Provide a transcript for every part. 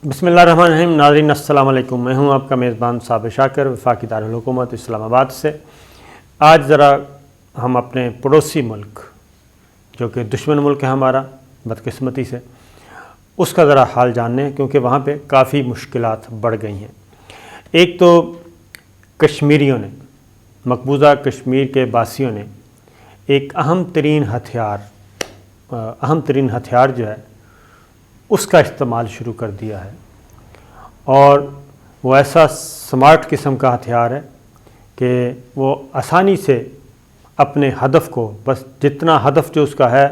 بسم اللہ الرحمن الرحیم۔ ناظرین السلام علیکم، میں ہوں آپ کا میزبان صابر شاکر وفاقی دارالحکومت اسلام آباد سے۔ آج ذرا ہم اپنے پڑوسی ملک جو کہ دشمن ملک ہے ہمارا بدقسمتی سے، اس کا ذرا حال جاننے ہیں، کیونکہ وہاں پہ کافی مشکلات بڑھ گئی ہیں۔ ایک تو کشمیریوں نے، مقبوضہ کشمیر کے باسیوں نے ایک اہم ترین ہتھیار جو ہے اس کا استعمال شروع کر دیا ہے، اور وہ ایسا سمارٹ قسم کا ہتھیار ہے کہ وہ آسانی سے اپنے ہدف کو، بس جتنا ہدف جو اس کا ہے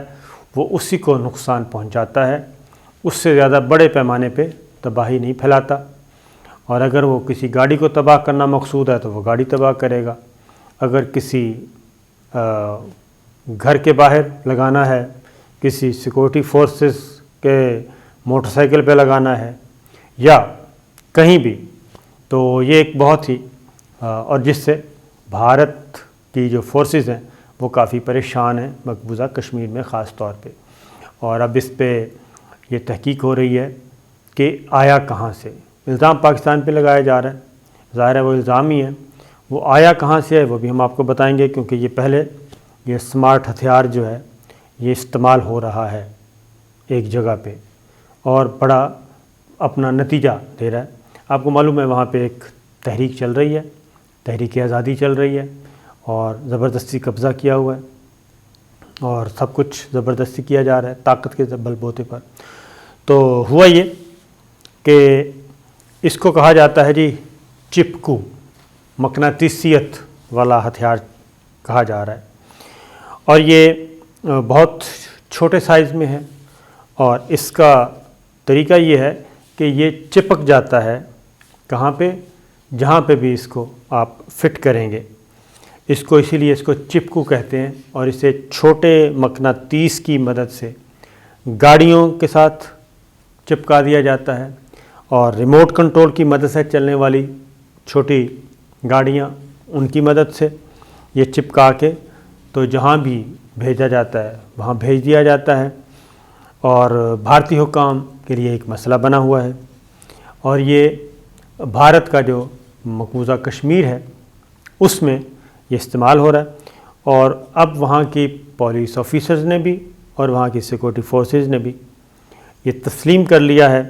وہ اسی کو نقصان پہنچاتا ہے، اس سے زیادہ بڑے پیمانے پہ تباہی نہیں پھیلاتا۔ اور اگر وہ کسی گاڑی کو تباہ کرنا مقصود ہے تو وہ گاڑی تباہ کرے گا، اگر کسی گھر کے باہر لگانا ہے، کسی سیکورٹی فورسز کے موٹر سائیکل پہ لگانا ہے یا کہیں بھی، تو یہ ایک بہت ہی اور جس سے بھارت کی جو فورسز ہیں وہ کافی پریشان ہیں مقبوضہ کشمیر میں خاص طور پہ۔ اور اب اس پہ یہ تحقیق ہو رہی ہے کہ آیا کہاں سے۔ الزام پاکستان پہ لگایا جا رہا ہے، ظاہر ہے وہ الزام ہی ہے، وہ آیا کہاں سے ہے وہ بھی ہم آپ کو بتائیں گے، کیونکہ یہ پہلے یہ سمارٹ ہتھیار جو ہے یہ استعمال ہو رہا ہے ایک جگہ پہ اور بڑا اپنا نتیجہ دے رہا ہے۔ آپ کو معلوم ہے وہاں پہ ایک تحریک چل رہی ہے، تحریک آزادی چل رہی ہے، اور زبردستی قبضہ کیا ہوا ہے اور سب کچھ زبردستی کیا جا رہا ہے طاقت کے بل بوتے پر۔ تو ہوا یہ کہ اس کو کہا جاتا ہے جی چپکو، مقناطیسیت والا ہتھیار کہا جا رہا ہے، اور یہ بہت چھوٹے سائز میں ہے، اور اس کا طریقہ یہ ہے کہ یہ چپک جاتا ہے کہاں پہ، جہاں پہ بھی اس کو آپ فٹ کریں گے، اس کو اسی لیے اس کو چپکو کہتے ہیں۔ اور اسے چھوٹے مقناطیس کی مدد سے گاڑیوں کے ساتھ چپکا دیا جاتا ہے، اور ریموٹ کنٹرول کی مدد سے چلنے والی چھوٹی گاڑیاں، ان کی مدد سے یہ چپکا کے تو جہاں بھی بھیجا جاتا ہے وہاں بھیج دیا جاتا ہے، اور بھارتی حکام کے لیے ایک مسئلہ بنا ہوا ہے۔ اور یہ بھارت کا جو مقبوضہ کشمیر ہے اس میں یہ استعمال ہو رہا ہے، اور اب وہاں کی پولیس آفیسرز نے بھی اور وہاں کی سیکورٹی فورسز نے بھی یہ تسلیم کر لیا ہے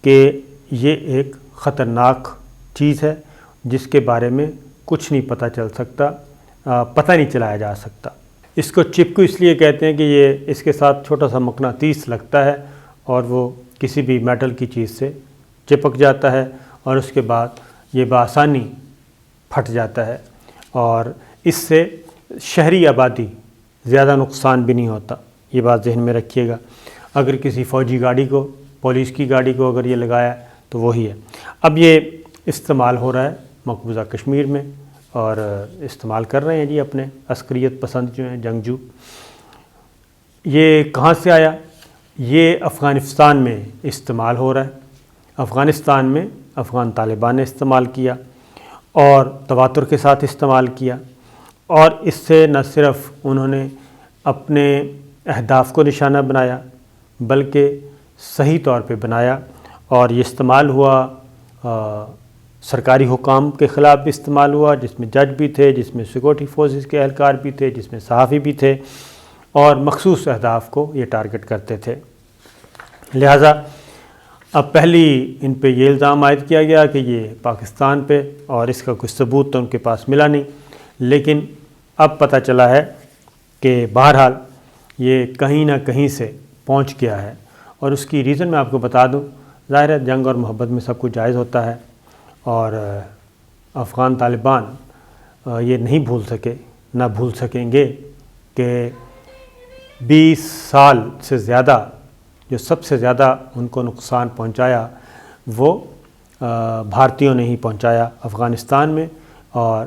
کہ یہ ایک خطرناک چیز ہے جس کے بارے میں کچھ نہیں پتہ چل سکتا، پتہ نہیں چلایا جا سکتا۔ اس کو چپکو اس لیے کہتے ہیں کہ یہ اس کے ساتھ چھوٹا سا مقناطیس لگتا ہے اور وہ کسی بھی میٹل کی چیز سے چپک جاتا ہے، اور اس کے بعد یہ بآسانی پھٹ جاتا ہے، اور اس سے شہری آبادی زیادہ نقصان بھی نہیں ہوتا۔ یہ بات ذہن میں رکھیے گا، اگر کسی فوجی گاڑی کو، پولیس کی گاڑی کو اگر یہ لگایا تو وہی ہے۔ اب یہ استعمال ہو رہا ہے مقبوضہ کشمیر میں، اور استعمال کر رہے ہیں جی اپنے عسکریت پسند جو ہیں جنگجو۔ یہ کہاں سے آیا؟ یہ افغانستان میں استعمال ہو رہا ہے۔ افغانستان میں افغان طالبان نے استعمال کیا اور تواتر کے ساتھ استعمال کیا، اور اس سے نہ صرف انہوں نے اپنے اہداف کو نشانہ بنایا بلکہ صحیح طور پہ بنایا، اور یہ استعمال ہوا سرکاری حکام کے خلاف بھی استعمال ہوا، جس میں جج بھی تھے، جس میں سیکورٹی فورسز کے اہلکار بھی تھے، جس میں صحافی بھی تھے، اور مخصوص اہداف کو یہ ٹارگٹ کرتے تھے۔ لہٰذا اب پہلی ان پہ یہ الزام عائد کیا گیا کہ یہ پاکستان پہ، اور اس کا کوئی ثبوت تو ان کے پاس ملا نہیں، لیکن اب پتہ چلا ہے کہ بہرحال یہ کہیں نہ کہیں سے پہنچ گیا ہے، اور اس کی ریزن میں آپ کو بتا دوں۔ ظاہر ہے جنگ اور محبت میں سب کچھ جائز ہوتا ہے، اور افغان طالبان یہ نہیں بھول سکے، نہ بھول سکیں گے کہ 20 سال سے زیادہ جو سب سے زیادہ ان کو نقصان پہنچایا وہ بھارتیوں نے ہی پہنچایا افغانستان میں، اور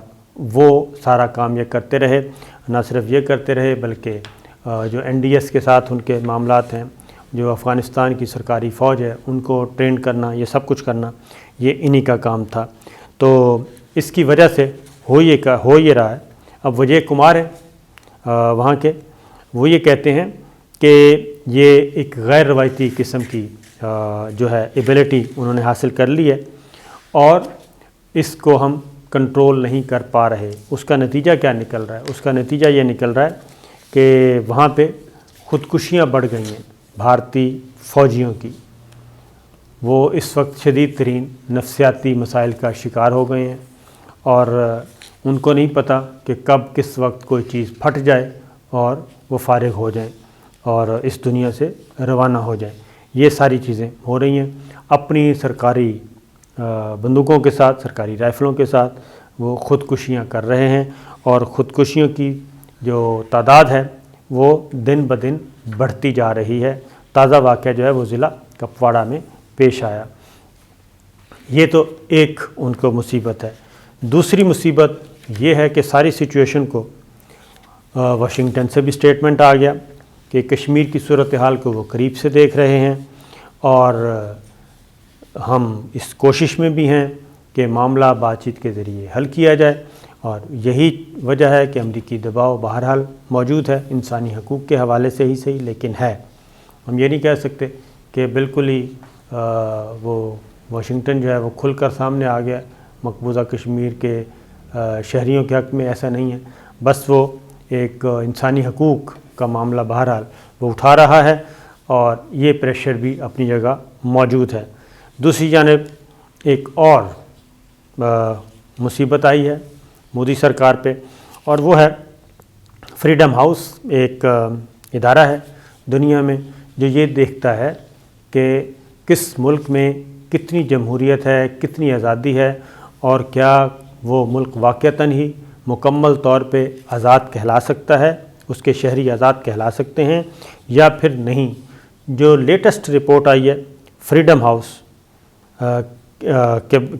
وہ سارا کام یہ کرتے رہے۔ نہ صرف یہ کرتے رہے بلکہ جو NDS کے ساتھ ان کے معاملات ہیں، جو افغانستان کی سرکاری فوج ہے ان کو ٹرین کرنا، یہ سب کچھ کرنا یہ انہی کا کام تھا۔ تو اس کی وجہ سے ہو یہ رہا ہے۔ اب وجے کمار ہیں وہاں کے، وہ یہ کہتے ہیں کہ یہ ایک غیر روایتی قسم کی جو ہے ایبلٹی انہوں نے حاصل کر لی ہے اور اس کو ہم کنٹرول نہیں کر پا رہے۔ اس کا نتیجہ کیا نکل رہا ہے؟ اس کا نتیجہ یہ نکل رہا ہے کہ وہاں پہ خودکشیاں بڑھ گئی ہیں بھارتی فوجیوں کی۔ وہ اس وقت شدید ترین نفسیاتی مسائل کا شکار ہو گئے ہیں اور ان کو نہیں پتہ کہ کب کس وقت کوئی چیز پھٹ جائے اور وہ فارغ ہو جائیں اور اس دنیا سے روانہ ہو جائیں۔ یہ ساری چیزیں ہو رہی ہیں۔ اپنی سرکاری بندوقوں کے ساتھ، سرکاری رائفلوں کے ساتھ وہ خودکشیاں کر رہے ہیں اور خودکشیوں کی جو تعداد ہے وہ دن بدن بڑھتی جا رہی ہے۔ تازہ واقعہ جو ہے وہ ضلع کپواڑہ میں پیش آیا۔ یہ تو ایک ان کو مصیبت ہے۔ دوسری مصیبت یہ ہے کہ ساری سچویشن کو واشنگٹن سے بھی سٹیٹمنٹ آ گیا کہ کشمیر کی صورتحال کو وہ قریب سے دیکھ رہے ہیں اور ہم اس کوشش میں بھی ہیں کہ معاملہ بات چیت کے ذریعے حل کیا جائے، اور یہی وجہ ہے کہ امریکی دباؤ بہرحال موجود ہے انسانی حقوق کے حوالے سے ہی صحیح، لیکن ہے۔ ہم یہ نہیں کہہ سکتے کہ بالکل ہی وہ واشنگٹن جو ہے وہ کھل کر سامنے آ گیا مقبوضہ کشمیر کے شہریوں کے حق میں، ایسا نہیں ہے۔ بس وہ ایک انسانی حقوق کا معاملہ بہرحال وہ اٹھا رہا ہے اور یہ پریشر بھی اپنی جگہ موجود ہے۔ دوسری جانب ایک اور مصیبت آئی ہے مودی سرکار پہ، اور وہ ہے فریڈم ہاؤس، ایک ادارہ ہے دنیا میں جو یہ دیکھتا ہے کہ کس ملک میں کتنی جمہوریت ہے، کتنی آزادی ہے، اور کیا وہ ملک واقعتاً ہی مکمل طور پہ آزاد کہلا سکتا ہے، اس کے شہری آزاد کہلا سکتے ہیں یا پھر نہیں۔ جو لیٹسٹ رپورٹ آئی ہے فریڈم ہاؤس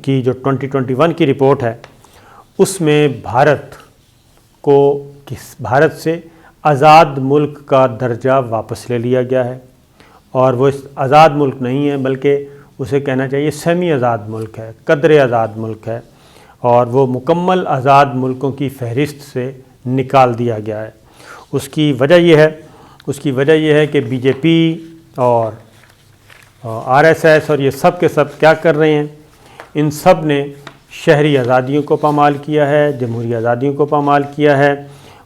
کی، جو 2021 کی رپورٹ ہے، اس میں بھارت سے آزاد ملک کا درجہ واپس لے لیا گیا ہے، اور وہ آزاد ملک نہیں ہے بلکہ اسے کہنا چاہیے سیمی آزاد ملک ہے، قدرے آزاد ملک ہے، اور وہ مکمل آزاد ملکوں کی فہرست سے نکال دیا گیا ہے۔ اس کی وجہ یہ ہے کہ بی جے پی اور آر ایس ایس اور یہ سب کے سب کیا کر رہے ہیں؟ ان سب نے شہری آزادیوں کو پامال کیا ہے، جمہوری آزادیوں کو پامال کیا ہے،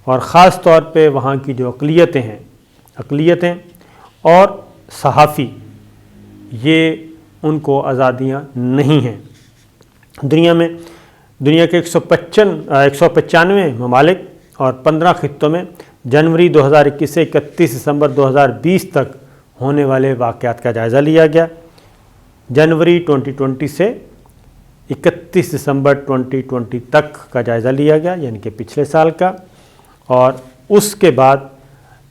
اور خاص طور پہ وہاں کی جو اقلیتیں اور صحافی، یہ ان کو آزادیاں نہیں ہیں۔ دنیا کے 195 ممالک اور 15 خطوں میں جنوری 2021 سے 31 دسمبر 2020 تک ہونے والے واقعات کا جائزہ لیا گیا۔ جنوری 2020 سے 31 دسمبر 2020 تک کا جائزہ لیا گیا، یعنی کہ پچھلے سال کا، اور اس کے بعد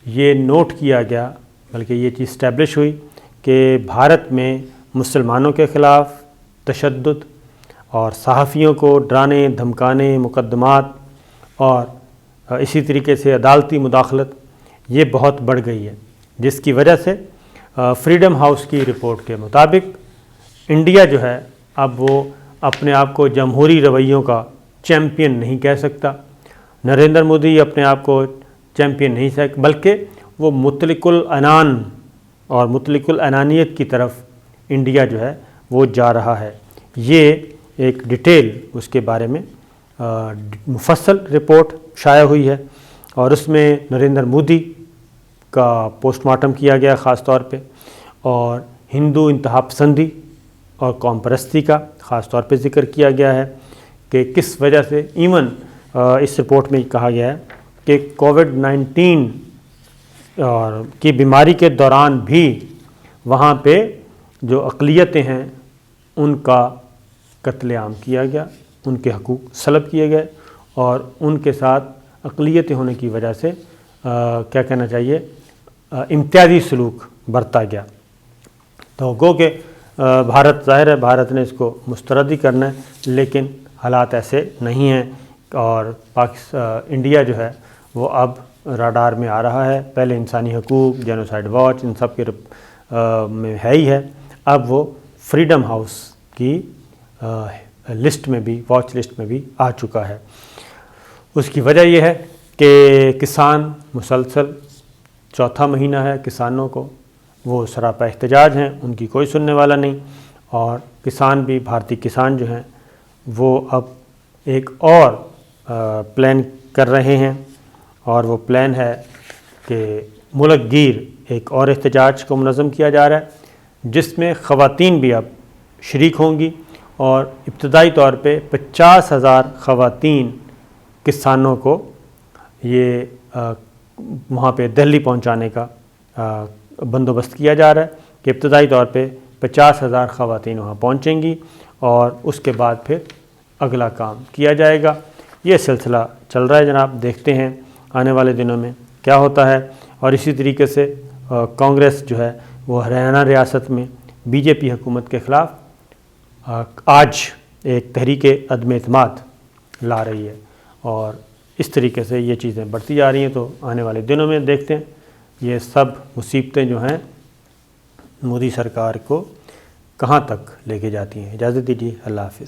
یہ نوٹ کیا گیا، بلکہ یہ چیز اسٹیبلش ہوئی کہ بھارت میں مسلمانوں کے خلاف تشدد اور صحافیوں کو ڈرانے دھمکانے، مقدمات اور اسی طریقے سے عدالتی مداخلت، یہ بہت بڑھ گئی ہے، جس کی وجہ سے فریڈم ہاؤس کی رپورٹ کے مطابق انڈیا جو ہے اب وہ اپنے آپ کو جمہوری رویوں کا چیمپئن نہیں کہہ سکتا۔ نریندر مودی اپنے آپ کو چیمپئن نہیں سکتا، بلکہ وہ مطلق العنان اور مطلق العنانیت کی طرف انڈیا جو ہے وہ جا رہا ہے۔ یہ ایک ڈیٹیل اس کے بارے میں مفصل رپورٹ شائع ہوئی ہے، اور اس میں نریندر مودی کا پوسٹ مارٹم کیا گیا خاص طور پہ، اور ہندو انتہا پسندی اور قوم پرستی کا خاص طور پہ ذکر کیا گیا ہے کہ کس وجہ سے، ایون اس رپورٹ میں کہا گیا ہے کہ کووڈ-19 کی بیماری کے دوران بھی وہاں پہ جو اقلیتیں ہیں ان کا قتل عام کیا گیا، ان کے حقوق سلب کیے گئے، اور ان کے ساتھ اقلیتیں ہونے کی وجہ سے کیا کہنا چاہیے، امتیازی سلوک برتا گیا۔ تو گو کہ بھارت، ظاہر ہے بھارت نے اس کو مسترد ہی کرنا ہے، لیکن حالات ایسے نہیں ہیں، اور انڈیا جو ہے وہ اب راڈار میں آ رہا ہے۔ پہلے انسانی حقوق، جینوسائیڈ واچ، ان سب کے میں ہے ہی ہے، اب وہ فریڈم ہاؤس کی لسٹ میں بھی، واچ لسٹ میں بھی آ چکا ہے۔ اس کی وجہ یہ ہے کہ کسان مسلسل، چوتھا مہینہ ہے کسانوں کو وہ سراپا احتجاج ہیں، ان کی کوئی سننے والا نہیں، اور کسان بھی، بھارتی کسان جو ہیں وہ اب ایک اور پلان کر رہے ہیں، اور وہ پلان ہے کہ ملک گیر ایک اور احتجاج کو منظم کیا جا رہا ہے، جس میں خواتین بھی اب شریک ہوں گی، اور ابتدائی طور پہ 50,000 خواتین کسانوں کو یہ وہاں پہ دہلی پہنچانے کا بندوبست کیا جا رہا ہے کہ ابتدائی طور پہ 50,000 خواتین وہاں پہنچیں گی، اور اس کے بعد پھر اگلا کام کیا جائے گا۔ یہ سلسلہ چل رہا ہے جناب، دیکھتے ہیں آنے والے دنوں میں کیا ہوتا ہے۔ اور اسی طریقے سے کانگریس جو ہے وہ ہریانہ ریاست میں بی جے پی حکومت کے خلاف آج ایک تحریک عدم اعتماد لا رہی ہے، اور اس طریقے سے یہ چیزیں بڑھتی جا رہی ہیں۔ تو آنے والے دنوں میں دیکھتے ہیں یہ سب مصیبتیں جو ہیں مودی سرکار کو کہاں تک لے کے جاتی ہیں۔ اجازت دیجیے، اللہ حافظ۔